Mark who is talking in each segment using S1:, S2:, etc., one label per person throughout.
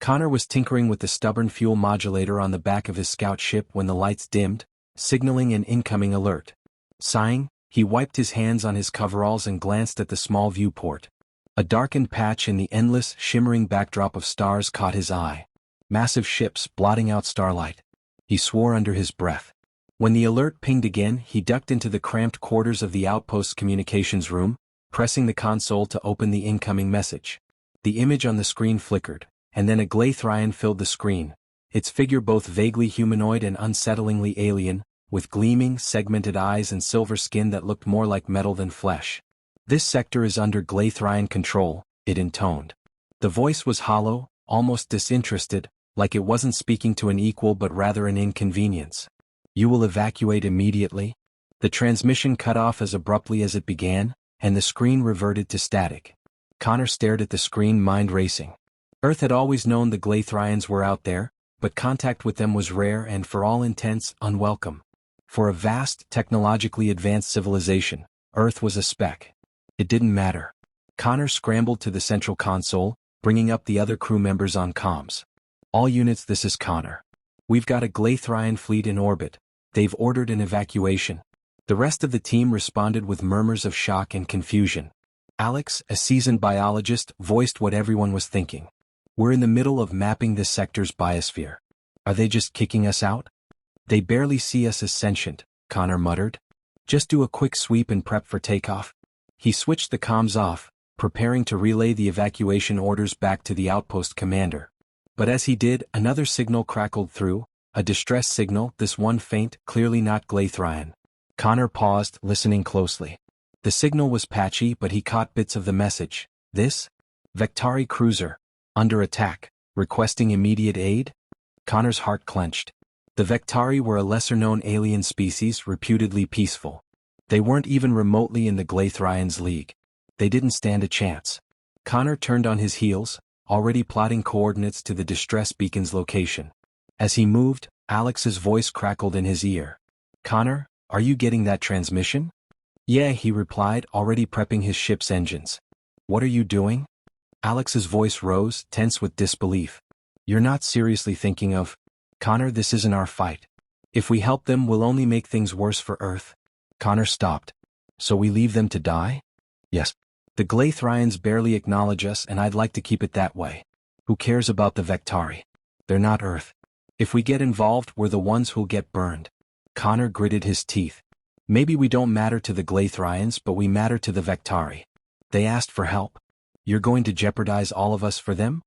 S1: Connor was tinkering with the stubborn fuel modulator on the back of his scout ship when the lights dimmed, signaling an incoming alert. Sighing, he wiped his hands on his coveralls and glanced at the small viewport. A darkened patch in the endless, shimmering backdrop of stars caught his eye. Massive ships blotting out starlight. He swore under his breath. When the alert pinged again, he ducked into the cramped quarters of the outpost's communications room, pressing the console to open the incoming message. The image on the screen flickered, and then a Glaythrian filled the screen, its figure both vaguely humanoid and unsettlingly alien, with gleaming, segmented eyes and silver skin that looked more like metal than flesh. "This sector is under Glaythrian control," it intoned. The voice was hollow, almost disinterested, like it wasn't speaking to an equal but rather an inconvenience. "You will evacuate immediately?" The transmission cut off as abruptly as it began, and the screen reverted to static. Connor stared at the screen, mind racing. Earth had always known the Glaythrians were out there, but contact with them was rare and for all intents, unwelcome. For a vast, technologically advanced civilization, Earth was a speck. It didn't matter. Connor scrambled to the central console, bringing up the other crew members on comms. "All units, this is Connor. We've got a Glaythrian fleet in orbit. They've ordered an evacuation." The rest of the team responded with murmurs of shock and confusion. Alex, a seasoned biologist, voiced what everyone was thinking. "We're in the middle of mapping this sector's biosphere. Are they just kicking us out?" "They barely see us as sentient," Connor muttered. "Just do a quick sweep and prep for takeoff." He switched the comms off, preparing to relay the evacuation orders back to the outpost commander. But as he did, another signal crackled through, a distress signal, this one faint, clearly not Glaythrian. Connor paused, listening closely. The signal was patchy, but he caught bits of the message. "This? Vektari cruiser. Under attack. Requesting immediate aid?" Connor's heart clenched. The Vektari were a lesser-known alien species, reputedly peaceful. They weren't even remotely in the Glaythrians' league. They didn't stand a chance. Connor turned on his heels, already plotting coordinates to the distress beacon's location. As he moved, Alex's voice crackled in his ear. "Connor, are you getting that transmission?" "Yeah," he replied, already prepping his ship's engines. "What are you doing?" Alex's voice rose, tense with disbelief. "You're not seriously thinking of—" "Connor, this isn't our fight. If we help them, we'll only make things worse for Earth." Connor stopped. "So we leave them to die?" "Yes. The Glaythrians barely acknowledge us, and I'd like to keep it that way. Who cares about the Vektari? They're not Earth. If we get involved, we're the ones who'll get burned." Connor gritted his teeth. "Maybe we don't matter to the Glaythrians, but we matter to the Vektari. They asked for help. You're going to jeopardize all of us for them?"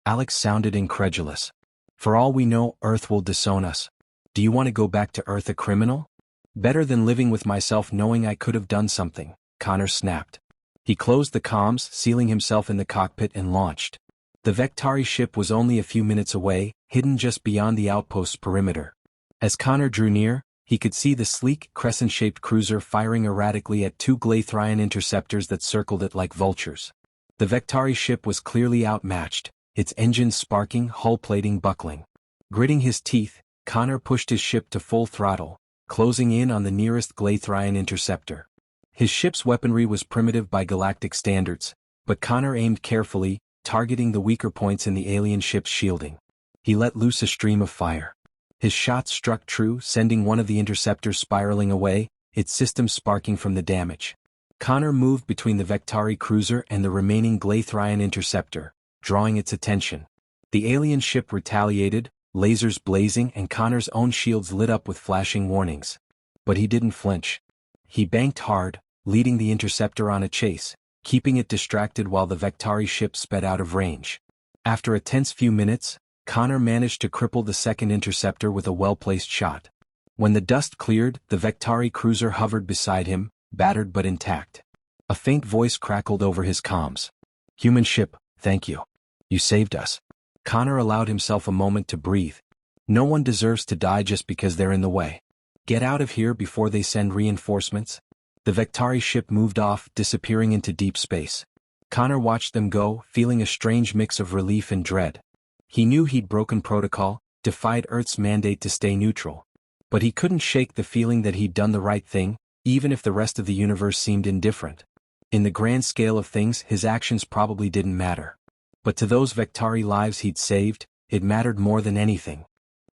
S1: Alex sounded incredulous. "For all we know, Earth will disown us. Do you want to go back to Earth a criminal?" "Better than living with myself knowing I could have done something," Connor snapped. He closed the comms, sealing himself in the cockpit, and launched. The Vektari ship was only a few minutes away, hidden just beyond the outpost's perimeter. As Connor drew near, he could see the sleek, crescent-shaped cruiser firing erratically at two Glaythrian interceptors that circled it like vultures. The Vektari ship was clearly outmatched, its engines sparking, hull plating buckling. Gritting his teeth, Connor pushed his ship to full throttle, closing in on the nearest Glaythrian interceptor. His ship's weaponry was primitive by galactic standards, but Connor aimed carefully, targeting the weaker points in the alien ship's shielding. He let loose a stream of fire. His shots struck true, sending one of the interceptors spiraling away, its systems sparking from the damage. Connor moved between the Vektari cruiser and the remaining Glaythrian interceptor, drawing its attention. The alien ship retaliated, lasers blazing, and Connor's own shields lit up with flashing warnings. But he didn't flinch. He banked hard, leading the interceptor on a chase, keeping it distracted while the Vektari ship sped out of range. After a tense few minutes, Connor managed to cripple the second interceptor with a well-placed shot. When the dust cleared, the Vektari cruiser hovered beside him, battered but intact. A faint voice crackled over his comms. "Human ship, thank you. You saved us." Connor allowed himself a moment to breathe. No one deserves to die just because they're in the way. "Get out of here before they send reinforcements." The Vektari ship moved off, disappearing into deep space. Connor watched them go, feeling a strange mix of relief and dread. He knew he'd broken protocol, defied Earth's mandate to stay neutral. But he couldn't shake the feeling that he'd done the right thing, even if the rest of the universe seemed indifferent. In the grand scale of things, his actions probably didn't matter. But to those Vectari lives he'd saved, it mattered more than anything.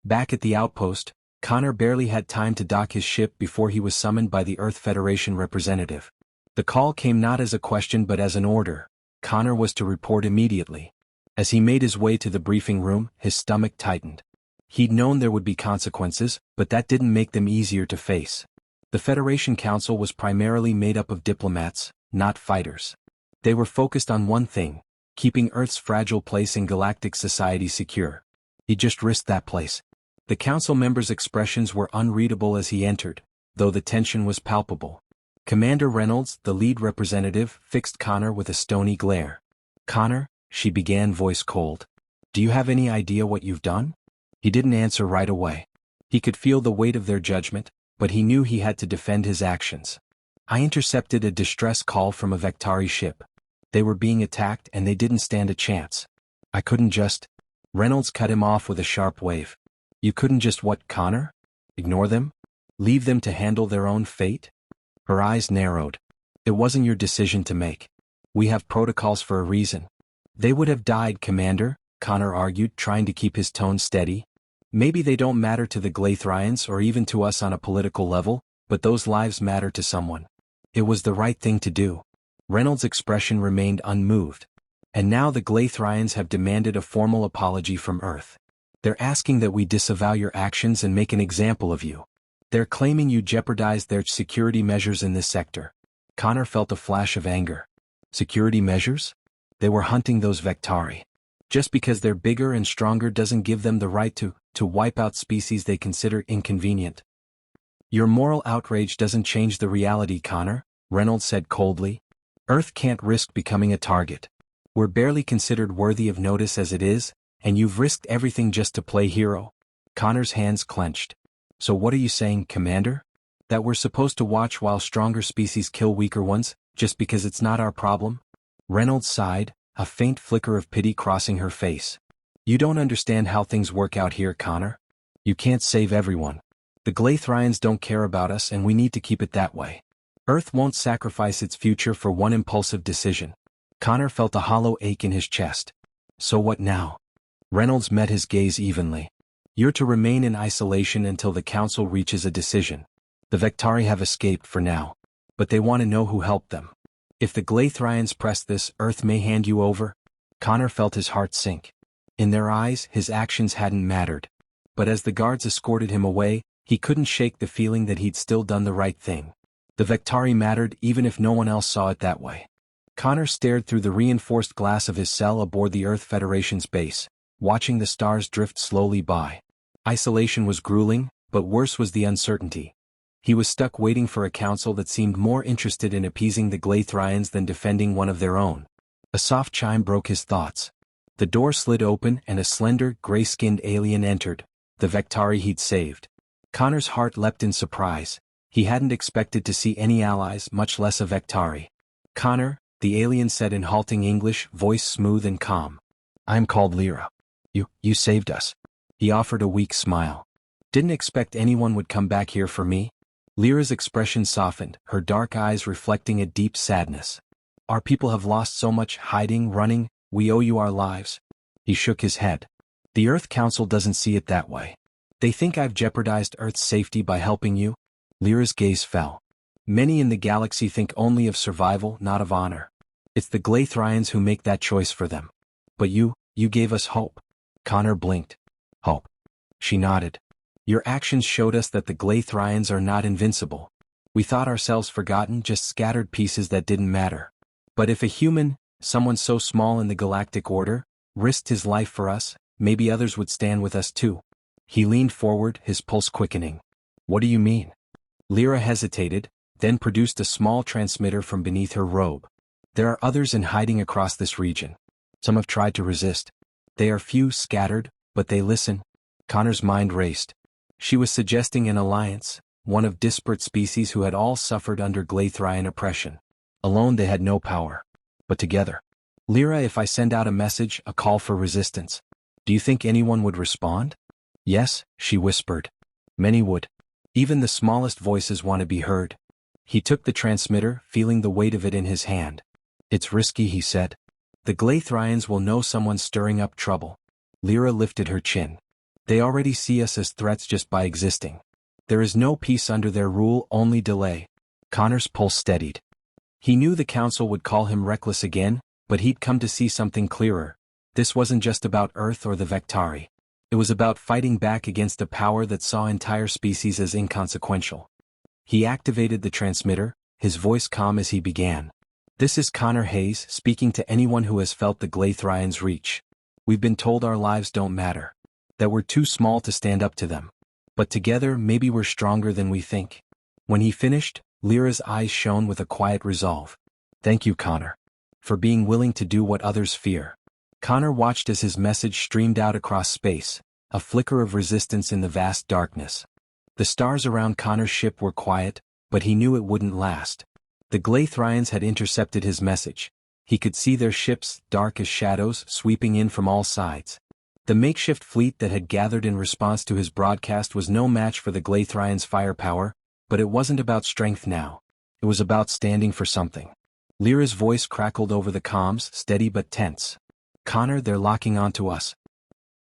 S1: Back at the outpost, Connor barely had time to dock his ship before he was summoned by the Earth Federation representative. The call came not as a question but as an order. Connor was to report immediately. As he made his way to the briefing room, his stomach tightened. He'd known there would be consequences, but that didn't make them easier to face. The Federation Council was primarily made up of diplomats, not fighters. They were focused on one thing: keeping Earth's fragile place in galactic society secure. He just risked that place. The council members' expressions were unreadable as he entered, though the tension was palpable. Commander Reynolds, the lead representative, fixed Connor with a stony glare. "Connor," she began, voice cold. "Do you have any idea what you've done?" He didn't answer right away. He could feel the weight of their judgment, but he knew he had to defend his actions. "I intercepted a distress call from a Vectari ship. They were being attacked and they didn't stand a chance. I couldn't just—" Reynolds cut him off with a sharp wave. "You couldn't just what, Connor? Ignore them? Leave them to handle their own fate?" Her eyes narrowed. "It wasn't your decision to make. We have protocols for a reason." "They would have died, Commander," Connor argued, trying to keep his tone steady. "Maybe they don't matter to the Glathrians or even to us on a political level, but those lives matter to someone. It was the right thing to do." Reynolds' expression remained unmoved. "And now the Glathrians have demanded a formal apology from Earth. They're asking that we disavow your actions and make an example of you. They're claiming you jeopardized their security measures in this sector." Connor felt a flash of anger. Security measures? They were hunting those Vectari. Just because they're bigger and stronger doesn't give them the right to wipe out species they consider inconvenient. "Your moral outrage doesn't change the reality, Connor," Reynolds said coldly. "Earth can't risk becoming a target. We're barely considered worthy of notice as it is, and you've risked everything just to play hero." Connor's hands clenched. "So what are you saying, Commander? That we're supposed to watch while stronger species kill weaker ones, just because it's not our problem?" Reynolds sighed, a faint flicker of pity crossing her face. "You don't understand how things work out here, Connor. You can't save everyone. The Glathrians don't care about us and we need to keep it that way. Earth won't sacrifice its future for one impulsive decision." Connor felt a hollow ache in his chest. "So what now?" Reynolds met his gaze evenly. "You're to remain in isolation until the Council reaches a decision. The Vectari have escaped for now, but they want to know who helped them. If the Glathrians press this, Earth may hand you over." Connor felt his heart sink. In their eyes, his actions hadn't mattered. But as the guards escorted him away, he couldn't shake the feeling that he'd still done the right thing. The Vectari mattered even if no one else saw it that way. Connor stared through the reinforced glass of his cell aboard the Earth Federation's base, watching the stars drift slowly by. Isolation was grueling, but worse was the uncertainty. He was stuck waiting for a council that seemed more interested in appeasing the Glathrians than defending one of their own. A soft chime broke his thoughts. The door slid open and a slender, gray-skinned alien entered, the Vectari he'd saved. Connor's heart leapt in surprise. He hadn't expected to see any allies, much less a Vectari. "Connor," the alien said in halting English, voice smooth and calm. "I'm called Lyra. You saved us." He offered a weak smile. "Didn't expect anyone would come back here for me." Lyra's expression softened, her dark eyes reflecting a deep sadness. "Our people have lost so much, hiding, running, we owe you our lives." He shook his head. "The Earth Council doesn't see it that way. They think I've jeopardized Earth's safety by helping you." Lyra's gaze fell. "Many in the galaxy think only of survival, not of honor. It's the Glathrians who make that choice for them. But you gave us hope." Connor blinked. "Hope?" She nodded. "Your actions showed us that the Glathrians are not invincible. We thought ourselves forgotten, just scattered pieces that didn't matter. But if a human, someone so small in the galactic order, risked his life for us, maybe others would stand with us too." He leaned forward, his pulse quickening. "What do you mean?" Lyra hesitated, then produced a small transmitter from beneath her robe. "There are others in hiding across this region. Some have tried to resist. They are few, scattered, but they listen." Connor's mind raced. She was suggesting an alliance, one of disparate species who had all suffered under Glathrian oppression. Alone they had no power. But together. "Lyra, if I send out a message, a call for resistance, do you think anyone would respond?" "Yes," she whispered. "Many would. Even the smallest voices want to be heard." He took the transmitter, feeling the weight of it in his hand. "It's risky," he said. The Glaythrians will know someone's stirring up trouble. Lyra lifted her chin. They already see us as threats just by existing. There is no peace under their rule, only delay. Connor's pulse steadied. He knew the council would call him reckless again, but he'd come to see something clearer. This wasn't just about Earth or the Vectari. It was about fighting back against a power that saw entire species as inconsequential. He activated the transmitter, his voice calm as he began. This is Connor Hayes, speaking to anyone who has felt the Glaythrians' reach. We've been told our lives don't matter. That we're too small to stand up to them. But together, maybe we're stronger than we think. When he finished, Lyra's eyes shone with a quiet resolve. Thank you, Connor. For being willing to do what others fear. Connor watched as his message streamed out across space, a flicker of resistance in the vast darkness. The stars around Connor's ship were quiet, but he knew it wouldn't last. The Glaythrians had intercepted his message. He could see their ships, dark as shadows, sweeping in from all sides. The makeshift fleet that had gathered in response to his broadcast was no match for the Glaythrians' firepower, but it wasn't about strength now. It was about standing for something. Lyra's voice crackled over the comms, steady but tense. Connor, they're locking onto us.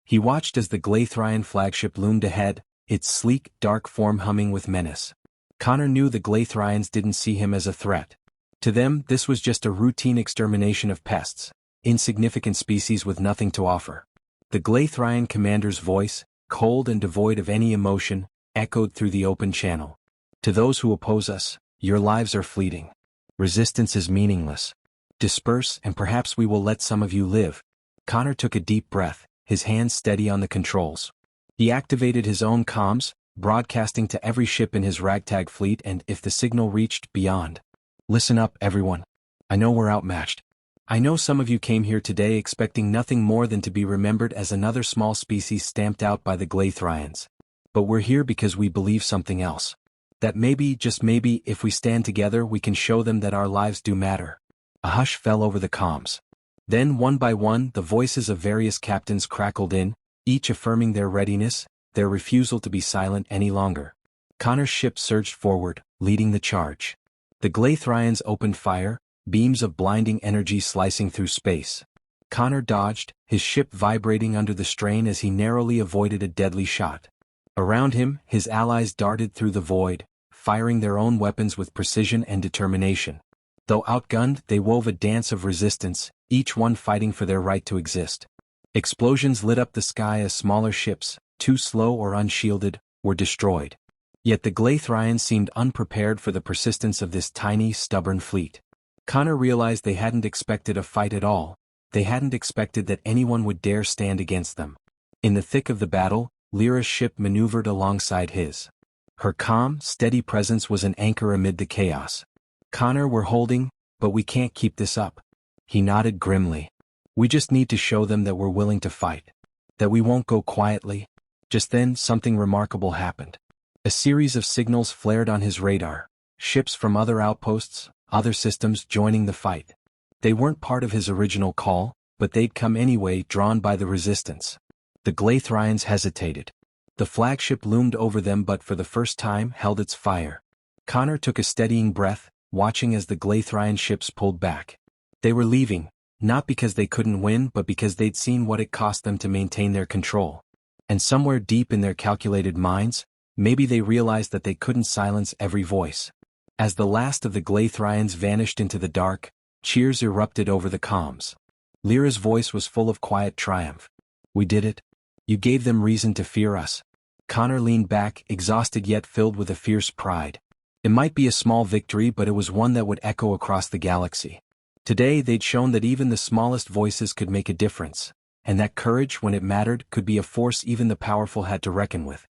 S1: He watched as the Glaythrian flagship loomed ahead, its sleek, dark form humming with menace. Connor knew the Glaythrians didn't see him as a threat. To them, this was just a routine extermination of pests, insignificant species with nothing to offer. The Glaythrian commander's voice, cold and devoid of any emotion, echoed through the open channel. To those who oppose us, your lives are fleeting. Resistance is meaningless. Disperse and perhaps we will let some of you live. Connor took a deep breath, his hands steady on the controls. He activated his own comms, broadcasting to every ship in his ragtag fleet and, if the signal reached, beyond. Listen up, everyone. I know we're outmatched. I know some of you came here today expecting nothing more than to be remembered as another small species stamped out by the Glaythrians. But we're here because we believe something else. That maybe, just maybe, if we stand together we can show them that our lives do matter. A hush fell over the comms. Then, one by one, the voices of various captains crackled in, each affirming their readiness, their refusal to be silent any longer. Connor's ship surged forward, leading the charge. The Glaythrians opened fire, beams of blinding energy slicing through space. Connor dodged, his ship vibrating under the strain as he narrowly avoided a deadly shot. Around him, his allies darted through the void, firing their own weapons with precision and determination. Though outgunned, they wove a dance of resistance, each one fighting for their right to exist. Explosions lit up the sky as smaller ships, too slow or unshielded, were destroyed. Yet the Glaythrians seemed unprepared for the persistence of this tiny, stubborn fleet. Connor realized they hadn't expected a fight at all. They hadn't expected that anyone would dare stand against them. In the thick of the battle, Lyra's ship maneuvered alongside his. Her calm, steady presence was an anchor amid the chaos. Connor, we're holding, but we can't keep this up. He nodded grimly. We just need to show them that we're willing to fight. That we won't go quietly. Just then, something remarkable happened. A series of signals flared on his radar. Ships from other outposts, other systems joining the fight. They weren't part of his original call, but they'd come anyway, drawn by the resistance. The Glaythrians hesitated. The flagship loomed over them but for the first time held its fire. Connor took a steadying breath, watching as the Glaythrian ships pulled back. They were leaving, not because they couldn't win but because they'd seen what it cost them to maintain their control. And somewhere deep in their calculated minds, maybe they realized that they couldn't silence every voice. As the last of the Glaythrians vanished into the dark, cheers erupted over the comms. Lyra's voice was full of quiet triumph. We did it. You gave them reason to fear us. Connor leaned back, exhausted yet filled with a fierce pride. It might be a small victory but it was one that would echo across the galaxy. Today they'd shown that even the smallest voices could make a difference, and that courage, when it mattered, could be a force even the powerful had to reckon with.